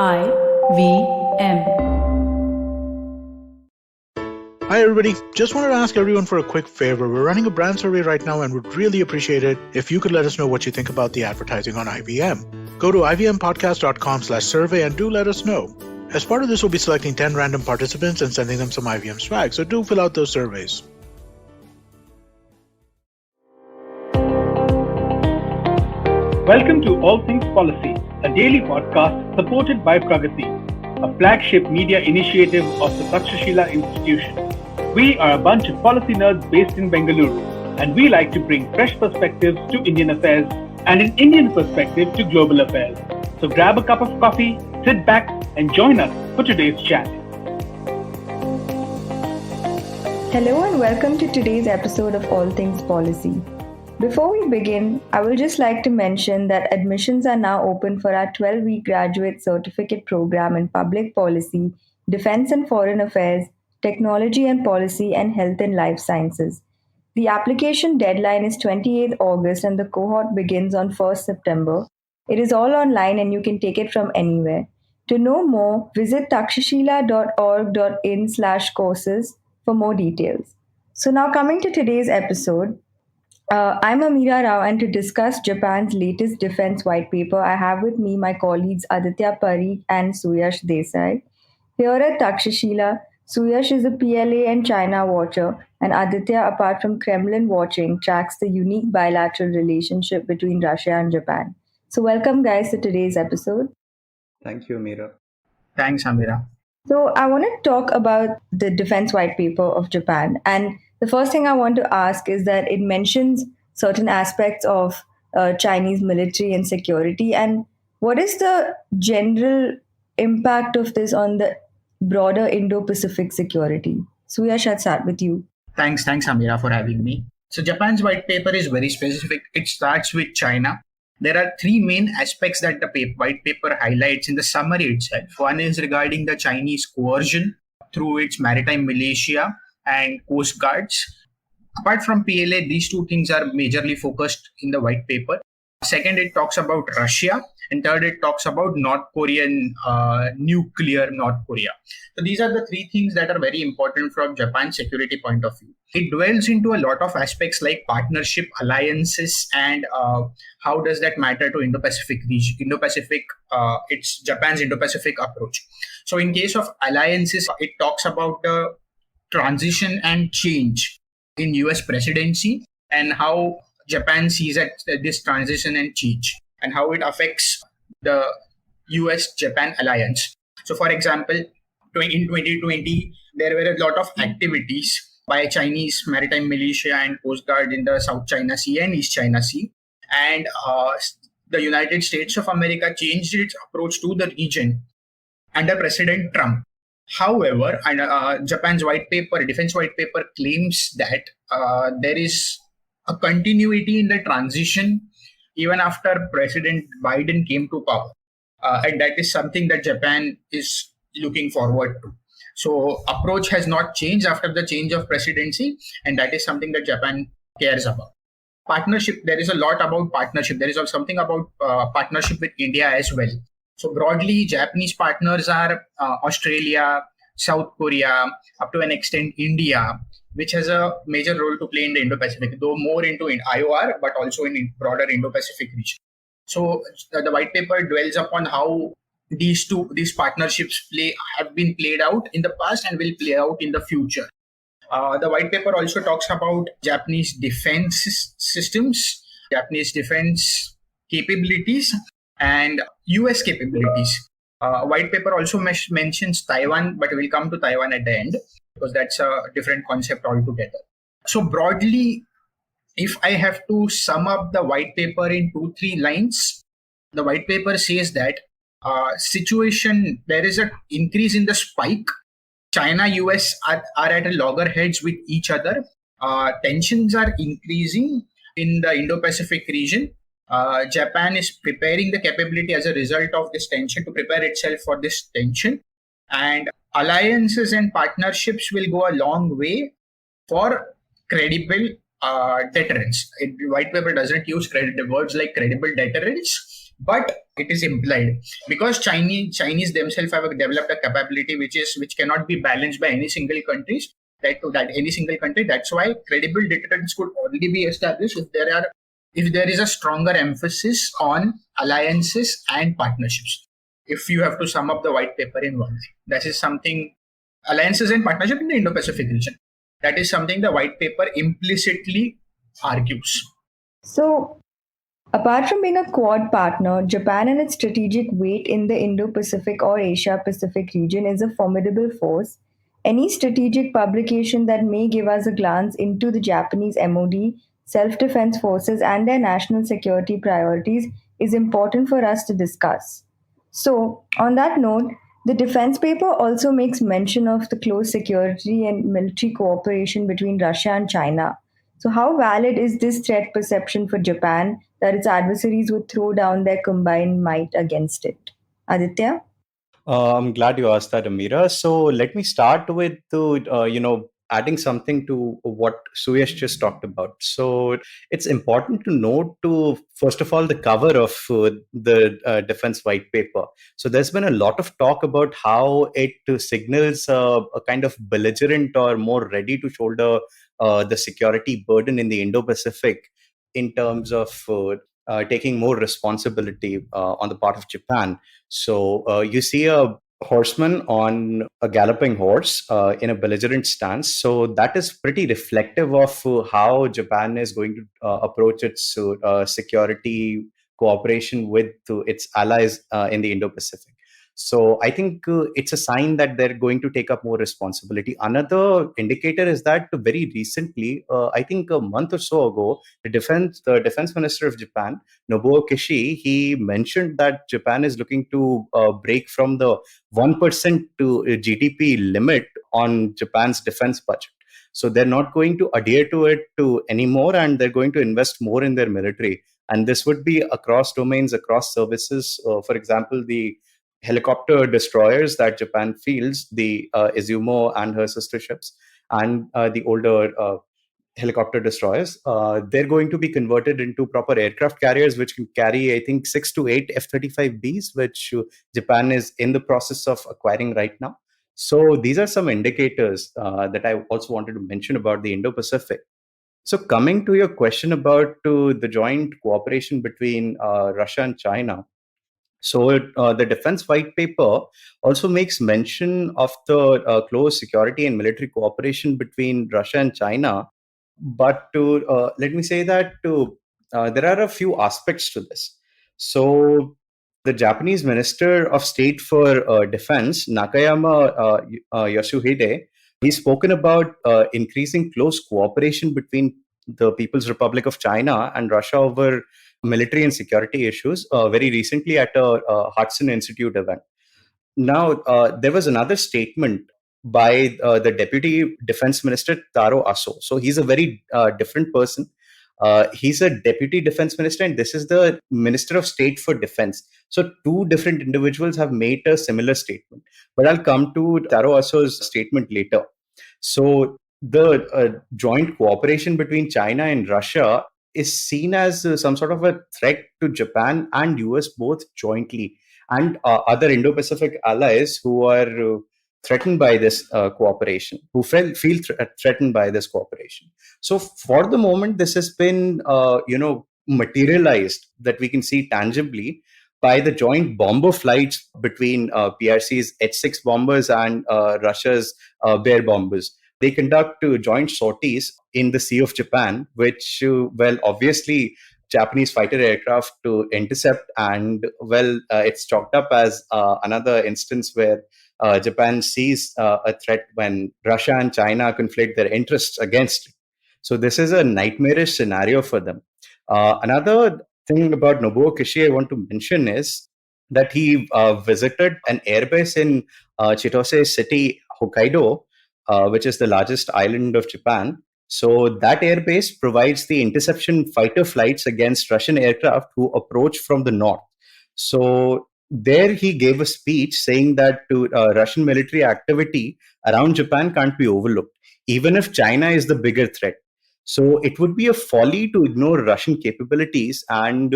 IVM. Hi everybody, just wanted to ask everyone for a quick favor. We're running a brand survey right now and would really appreciate it if you could let us know what you think about the advertising on IVM. Go to ivmpodcast.com/survey and do let us know. As part of this, we'll be selecting 10 random participants and sending them some IVM swag, so do fill out those surveys. Welcome to All Things Policy, a daily podcast supported by Pragati, a flagship media initiative of the Takshashila Institution. We are a bunch of policy nerds based in Bengaluru, and we like to bring fresh perspectives to Indian affairs and an Indian perspective to global affairs. So grab a cup of coffee, sit back, and join us for today's chat. Hello and welcome to today's episode of All Things Policy. Before we begin, I will just like to mention that admissions are now open for our 12-week graduate certificate program in public policy, defense and foreign affairs, technology and policy, and health and life sciences. The application deadline is 28th August and the cohort begins on 1st September. It is all online and you can take it from anywhere. To know more, visit takshashila.org.in/courses for more details. So now coming to today's episode, I'm Ameera Rao, and to discuss Japan's latest defense white paper, I have with me my colleagues Aditya, Pareek, and Suyash Desai. Here at Takshashila, Suyash is a PLA and China watcher, and Aditya, apart from Kremlin watching, tracks the unique bilateral relationship between Russia and Japan. So welcome guys to today's episode. Thank you, Ameera. Thanks, Ameera. So I want to talk about the defense white paper of Japan, and the first thing I want to ask is that it mentions certain aspects of Chinese military and security. And what is the general impact of this on the broader Indo-Pacific security? Suyash, I'll start with you. Thanks, Ameera, for having me. So Japan's white paper is very specific. It starts with China. There are three main aspects that the white paper highlights in the summary itself. One is regarding the Chinese coercion through its maritime militia and coast guards. Apart from PLA, these two things are majorly focused in the white paper. Second, it talks about Russia. And third, it talks about nuclear North Korea. So these are the three things that are very important from Japan's security point of view. It dwells into a lot of aspects like partnership, alliances, and how does that matter to Indo-Pacific region. It's Japan's Indo-Pacific approach. So in case of alliances, it talks about the transition and change in US presidency and how Japan sees at this transition and change and how it affects the US-Japan alliance. So for example, in 2020, there were a lot of activities by Chinese maritime militia and coast guard in the South China Sea and East China Sea. And the United States of America changed its approach to the region under President Trump. However, Japan's defense white paper claims that there is a continuity in the transition even after President Biden came to power. And that is something that Japan is looking forward to. So approach has not changed after the change of presidency, and that is something that Japan cares about. Partnership, there is a lot about partnership. There is also something about partnership with India as well. So broadly, Japanese partners are Australia, South Korea, up to an extent India, which has a major role to play in the Indo-Pacific, though more into IOR, but also in broader Indo-Pacific region. So the white paper dwells upon how these partnerships have been played out in the past and will play out in the future. The white paper also talks about Japanese defense systems, Japanese defense capabilities, and US capabilities. White paper also mentions Taiwan, but we'll come to Taiwan at the end because that's a different concept altogether. So broadly, if I have to sum up the white paper in 2-3 lines, the white paper says that there is an increase in the spike. China, US are at a loggerheads with each other. Tensions are increasing in the Indo-Pacific region. Japan is preparing the capability as a result of this tension to prepare itself for this tension. And alliances and partnerships will go a long way for credible deterrence. The white paper doesn't use words like credible deterrence, but it is implied because Chinese themselves have developed a capability which cannot be balanced by any single countries. That any single country. That's why credible deterrence could only be established if there is a stronger emphasis on alliances and partnerships. If you have to sum up the white paper in one, that is something alliances and partnership in the Indo-Pacific region. That is something the white paper implicitly argues. So, apart from being a Quad partner, Japan and its strategic weight in the Indo Pacific or Asia Pacific region is a formidable force. Any strategic publication that may give us a glance into the Japanese MOD, self defense forces, and their national security priorities is important for us to discuss. So, on that note, the defense paper also makes mention of the close security and military cooperation between Russia and China. So, how valid is this threat perception for Japan that its adversaries would throw down their combined might against it? Aditya? I'm glad you asked that, Ameera. So let me start with adding something to what Suyash just talked about. So it's important to note to first of all the cover of the defense white paper. So there's been a lot of talk about how it signals a kind of belligerent or more ready to shoulder the security burden in the Indo-Pacific in terms of taking more responsibility on the part of Japan. So you see a horseman on a galloping horse in a belligerent stance. So that is pretty reflective of how Japan is going to approach its security cooperation with its allies in the Indo-Pacific. So I think it's a sign that they're going to take up more responsibility. Another indicator is that very recently, I think a month or so ago, the defense minister of Japan, Nobuo Kishi, he mentioned that Japan is looking to break from the 1% to GDP limit on Japan's defense budget. So they're not going to adhere to it to anymore, and they're going to invest more in their military. And this would be across domains, across services. For example, the helicopter destroyers that Japan fields, the Izumo and her sister ships, and the older helicopter destroyers, they're going to be converted into proper aircraft carriers, which can carry, I think, 6 to 8 F-35Bs, which Japan is in the process of acquiring right now. So these are some indicators that I also wanted to mention about the Indo-Pacific. So coming to your question about the joint cooperation between Russia and China, so the defense white paper also makes mention of the close security and military cooperation between Russia and China. But let me say that there are a few aspects to this. So the Japanese Minister of State for Defense, Nakayama Yoshihide, he's spoken about increasing close cooperation between the People's Republic of China and Russia over military and security issues very recently at a Hudson Institute event. Now, there was another statement by the Deputy Defense Minister, Taro Aso. So he's a very different person. He's a Deputy Defense Minister, and this is the Minister of State for Defense. So two different individuals have made a similar statement. But I'll come to Taro Aso's statement later. So the joint cooperation between China and Russia is seen as some sort of a threat to Japan and US both jointly, and other Indo-Pacific allies who are threatened by this cooperation, who feel threatened by this cooperation. So for the moment, this has been materialized, that we can see tangibly by the joint bomber flights between PRC's H-6 bombers and Russia's Bear bombers. They conduct joint sorties in the Sea of Japan, which, obviously, Japanese fighter aircraft to intercept, and it's chalked up as another instance where Japan sees a threat when Russia and China conflict their interests against it. So this is a nightmarish scenario for them. Another thing about Nobuo Kishi I want to mention is that he visited an airbase in Chitose City, Hokkaido, which is the largest island of Japan. So that airbase provides the interception fighter flights against Russian aircraft who approach from the north. So there he gave a speech saying that Russian military activity around Japan can't be overlooked, even if China is the bigger threat. So it would be a folly to ignore Russian capabilities, and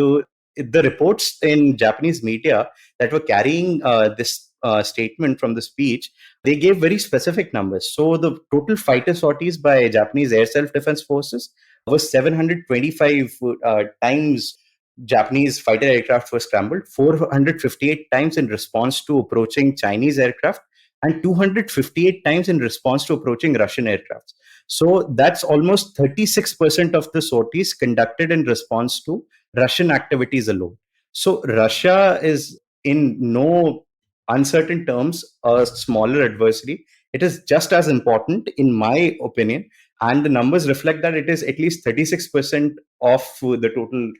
the reports in Japanese media that were carrying this statement from the speech, they gave very specific numbers. So the total fighter sorties by Japanese air self-defense forces was 725 times Japanese fighter aircraft were scrambled, 458 times in response to approaching Chinese aircraft, and 258 times in response to approaching Russian aircraft. So that's almost 36% of the sorties conducted in response to Russian activities alone. So Russia is in no uncertain terms a smaller adversary. It is just as important, in my opinion, and the numbers reflect that it is at least 36% of the total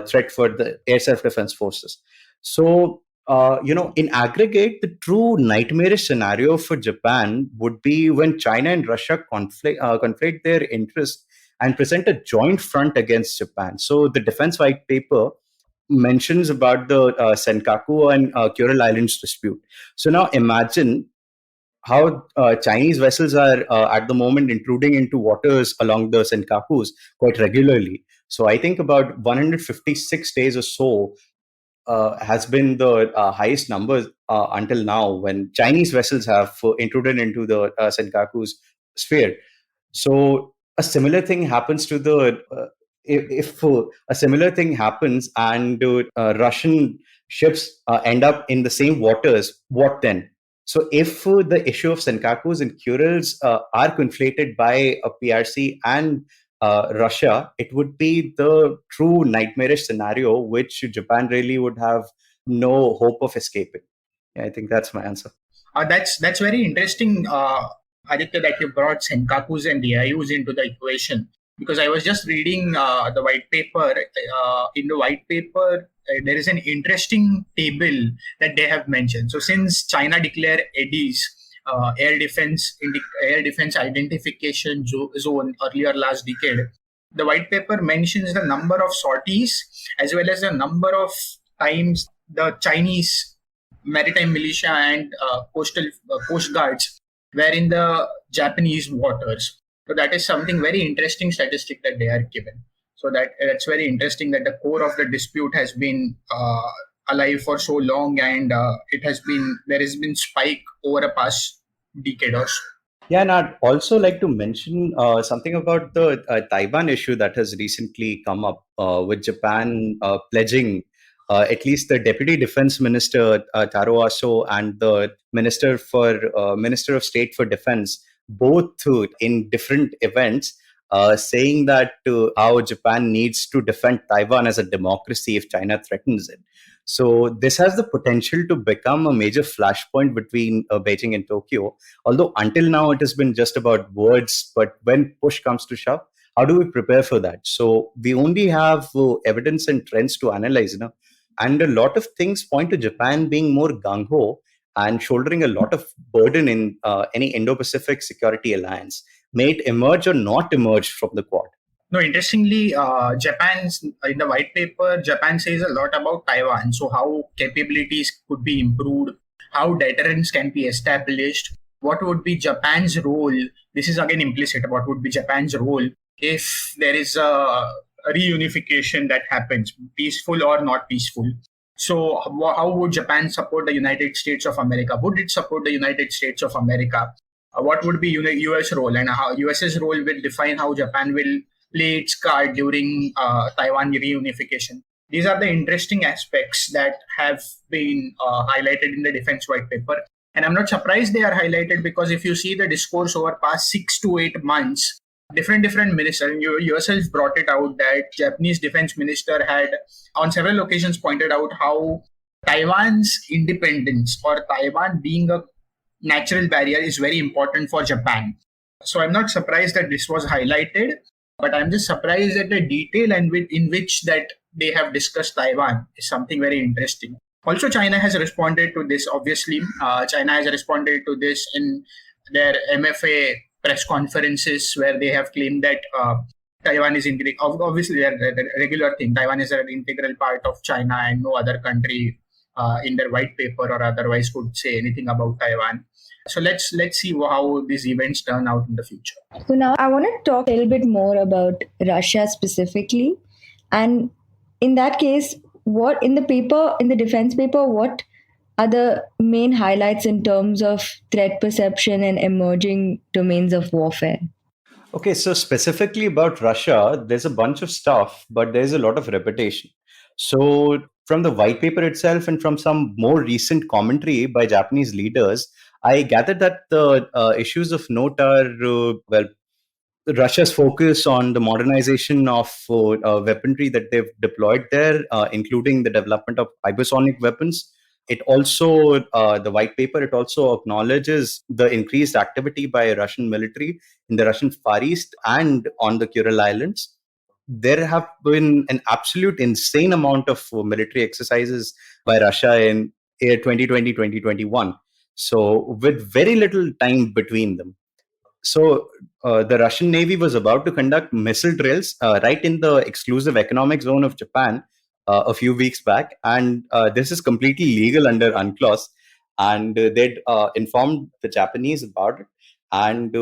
threat for the air self-defense forces. So, in aggregate, the true nightmarish scenario for Japan would be when China and Russia conflate their interests and present a joint front against Japan. So, the defense white paper mentions about the Senkaku and Kuril Islands dispute. So, now imagine how Chinese vessels are at the moment intruding into waters along the Senkakus quite regularly. So, I think about 156 days or so has been the highest numbers until now when Chinese vessels have intruded into the Senkaku's sphere. So a similar thing happens to the if a similar thing happens and Russian ships end up in the same waters, what then? So if the issue of Senkakus and Kurils are conflated by a PRC and Russia, it would be the true nightmarish scenario, which Japan really would have no hope of escaping. Yeah, I think that's my answer. That's very interesting, Aditya, that you brought Senkakus and DIUs into the equation. Because I was just reading the white paper. In the white paper, there is an interesting table that they have mentioned. So since China declared EDIs, air defense identification zone earlier last decade, the white paper mentions the number of sorties as well as the number of times the Chinese maritime militia and coast guards were in the Japanese waters. So that is something very interesting statistic that they are given. So that's very interesting that the core of the dispute has been alive for so long, and there has been spike over a past decade or so. Yeah, and I'd also like to mention something about the Taiwan issue that has recently come up with Japan pledging at least the Deputy Defense Minister Taro Aso and the Minister of State for Defense, both in different events, saying that how Japan needs to defend Taiwan as a democracy if China threatens it. So this has the potential to become a major flashpoint between Beijing and Tokyo. Although until now it has been just about words, but when push comes to shove, how do we prepare for that? So we only have evidence and trends to analyze, and a lot of things point to Japan being more gung-ho and shouldering a lot of burden in any Indo-Pacific security alliance. May it emerge or not emerge from the Quad? No, interestingly, Japan's in the white paper, Japan says a lot about Taiwan. So how capabilities could be improved, how deterrence can be established, what would be Japan's role. This is again implicit. What would be Japan's role if there is a reunification that happens, peaceful or not peaceful? So how would Japan support the United States of America? Would it support the United States of America? What would be US role, and how US's role will define how Japan will play its card during Taiwan reunification. These are the interesting aspects that have been highlighted in the defense white paper. And I'm not surprised they are highlighted, because if you see the discourse over past 6 to 8 months, different ministers, and you yourself brought it out that Japanese defense minister had on several occasions pointed out how Taiwan's independence or Taiwan being a natural barrier is very important for Japan. So I'm not surprised that this was highlighted, but I'm just surprised at the detail and in which that they have discussed Taiwan is something very interesting. Also, China has responded to this. Obviously, China has responded to this in their MFA press conferences, where they have claimed that Taiwan is obviously a regular thing. Taiwan is an integral part of China, and no other country in their white paper or otherwise could say anything about Taiwan. So let's see how these events turn out in the future. So now I want to talk a little bit more about Russia specifically. And in that case, what in the paper, in the defense paper, what are the main highlights in terms of threat perception and emerging domains of warfare? Okay, so specifically about Russia, there's a bunch of stuff, but there's a lot of repetition. So, from the white paper itself and from some more recent commentary by Japanese leaders, I gathered that the issues of note are, well, Russia's focus on the modernization of weaponry that they've deployed there, including the development of hypersonic weapons. It also, the white paper, it also acknowledges the increased activity by Russian military in the Russian Far East and on the Kuril Islands. There have been an absolute insane amount of military exercises by Russia in 2020, 2021. So, with very little time between them. So the Russian Navy was about to conduct missile drills right in the exclusive economic zone of Japan a few weeks back, and this is completely legal under UNCLOS. And they'd informed the Japanese about it. And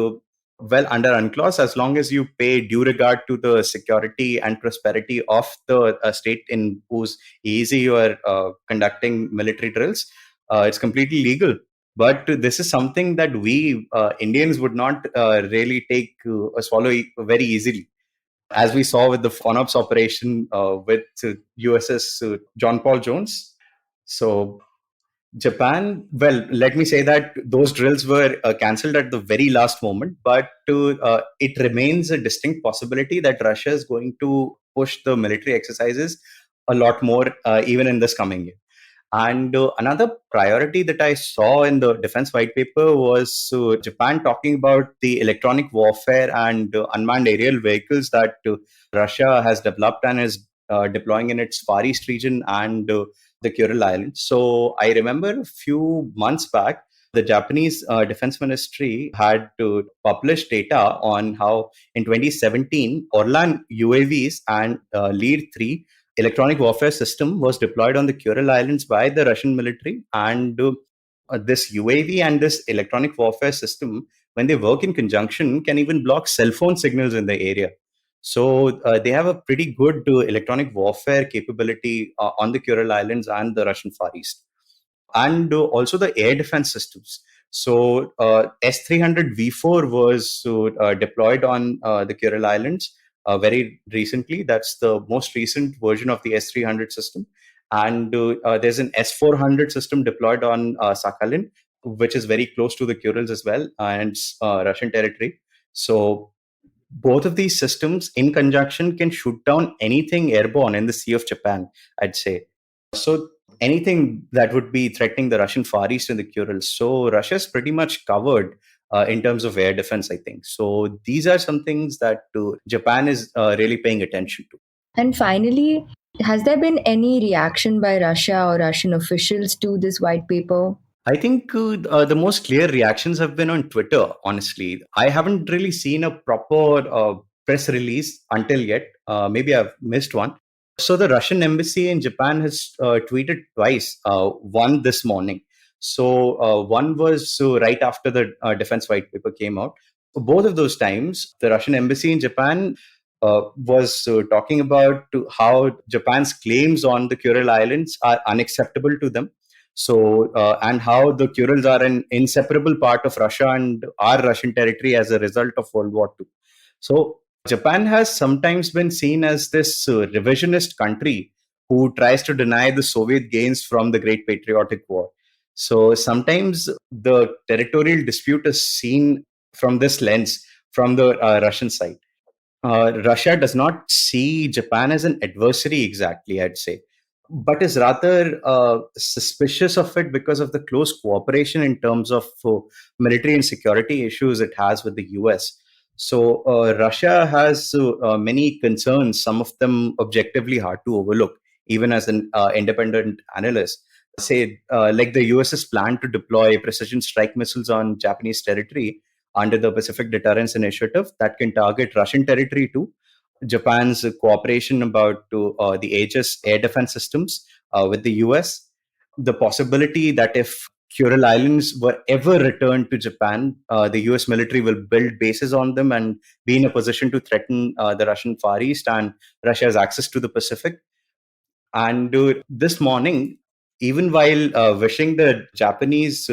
well, under UNCLOS, as long as you pay due regard to the security and prosperity of the state in whose EEZ you are conducting military drills, it's completely legal. But this is something that we Indians would not really take or swallow very easily, as we saw with the FONOPS operation with USS John Paul Jones. So Japan, well, let me say that those drills were cancelled at the very last moment, but it remains a distinct possibility that Russia is going to push the military exercises a lot more even in this coming year. And another priority that I saw in the defense white paper was Japan talking about the electronic warfare and unmanned aerial vehicles that Russia has developed and is deploying in its Far East region and the Kuril Islands. So I remember a few months back, the Japanese Defense Ministry had published data on how in 2017, Orlan UAVs and Lead 3 electronic warfare system was deployed on the Kuril Islands by the Russian military. And this UAV and this electronic warfare system, when they work in conjunction, can even block cell phone signals in the area. So they have a pretty good electronic warfare capability on the Kuril Islands and the Russian Far East, and also the air defense systems. So S-300 V4 was deployed on the Kuril Islands very recently. That's the most recent version of the S-300 system. And there's an S-400 system deployed on Sakhalin, which is very close to the Kurils as well, and it's Russian territory. So both of these systems in conjunction can shoot down anything airborne in the Sea of Japan, I'd say. So anything that would be threatening the Russian Far East and the Kurils. So Russia's pretty much covered in terms of air defense, I think. So these are some things that Japan is really paying attention to. And finally, has there been any reaction by Russia or Russian officials to this white paper? I think the most clear reactions have been on Twitter, honestly. I haven't really seen a proper press release until yet. Maybe I've missed one. So the Russian embassy in Japan has tweeted twice, one this morning. So one was right after the defense white paper came out. Both of those times, the Russian embassy in Japan was talking about how Japan's claims on the Kuril Islands are unacceptable to them. So, and how the Kurils are an inseparable part of Russia and our Russian territory as a result of World War II. So, Japan has sometimes been seen as this revisionist country who tries to deny the Soviet gains from the Great Patriotic War. So, sometimes the territorial dispute is seen from this lens from the Russian side. Russia does not see Japan as an adversary exactly, I'd say, but is rather suspicious of it because of the close cooperation in terms of military and security issues it has with the US. So Russia has many concerns, some of them objectively hard to overlook, even as an independent analyst. Say, like the US's plan to deploy precision strike missiles on Japanese territory under the Pacific Deterrence Initiative that can target Russian territory too. Japan's cooperation about the Aegis air defense systems with the US, the possibility that if Kuril Islands were ever returned to Japan, the US military will build bases on them and be in a position to threaten the Russian Far East, and Russia has access to the Pacific. And this morning, even while wishing the Japanese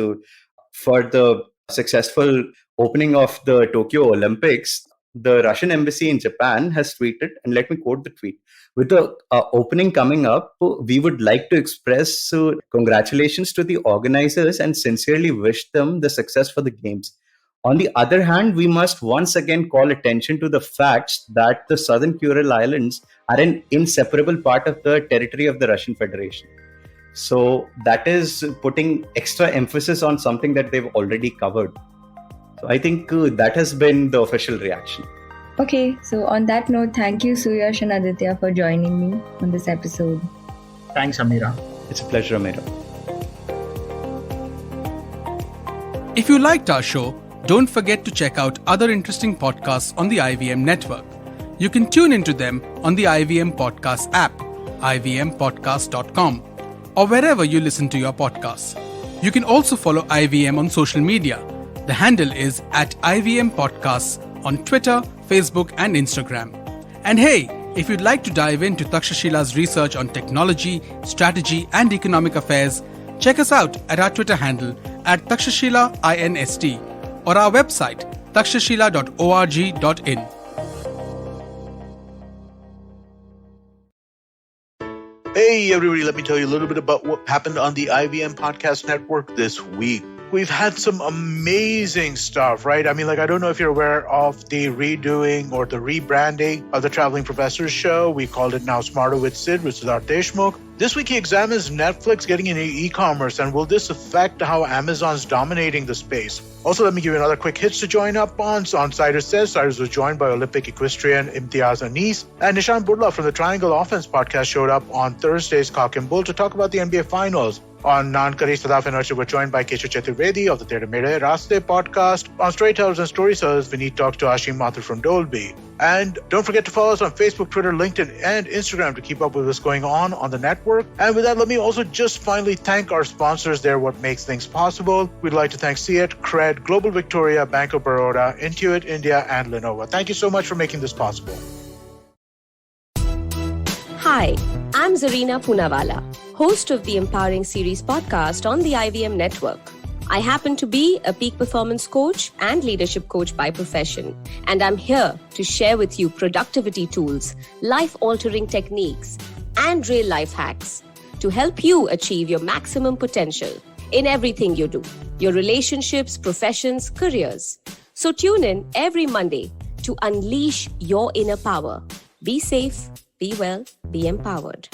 for the successful opening of the Tokyo Olympics, the Russian embassy in Japan has tweeted, and let me quote the tweet: with the opening coming up, we would like to express congratulations to the organizers and sincerely wish them the success for the games. On the other hand, we must once again call attention to the facts that the Southern Kuril Islands are an inseparable part of the territory of the Russian Federation. So that is putting extra emphasis on something that they've already covered. So I think that has been the official reaction. Okay, so on that note, thank you Suyash and Aditya for joining me on this episode. Thanks, Ameera. It's a pleasure, Ameera. If you liked our show, don't forget to check out other interesting podcasts on the IVM network. You can tune into them on the IVM Podcast app, ivmpodcast.com, or wherever you listen to your podcasts. You can also follow IVM on social media. The handle is @IVM Podcasts on Twitter, Facebook, and Instagram. And hey, if you'd like to dive into Takshashila's research on technology, strategy, and economic affairs, check us out at our Twitter handle @TakshashilaINST or our website takshashila.org.in. Hey everybody, let me tell you a little bit about what happened on the IVM Podcast Network this week. We've had some amazing stuff, right? I mean, I don't know if you're aware of the redoing or the rebranding of the Traveling Professors show. We called it now Smarter with Sid with Siddharth Deshmukh. This week he examines Netflix getting into e-commerce, and will this affect how Amazon's dominating the space? Also, let me give you another quick hits to join up on. So on Cyrus Says, Cyrus was joined by Olympic equestrian Imtiaz Anis, and Nishan Budla from the Triangle Offense podcast showed up on Thursday's Cock and Bull to talk about the NBA Finals. On Nankari Sadaf and Archie were joined by Keshav Chaturvedi of the Tere Mere Raste podcast. On Storytellers and Storytellers, Vineet talks to Ashim Mathur from Dolby. And don't forget to follow us on Facebook, Twitter, LinkedIn, and Instagram to keep up with what's going on the network. And with that, let me also just finally thank our sponsors. They're what makes things possible. We'd like to thank Seat, Cred, Global Victoria, Bank of Baroda, Intuit India, and Lenovo. Thank you so much for making this possible. Hi, I'm Zarina Poonawala, host of the Empowering Series podcast on the IVM network. I happen to be a peak performance coach and leadership coach by profession, and I'm here to share with you productivity tools, life-altering techniques, and real-life hacks to help you achieve your maximum potential in everything you do, your relationships, professions, careers. So tune in every Monday to unleash your inner power. Be safe, be well, be empowered.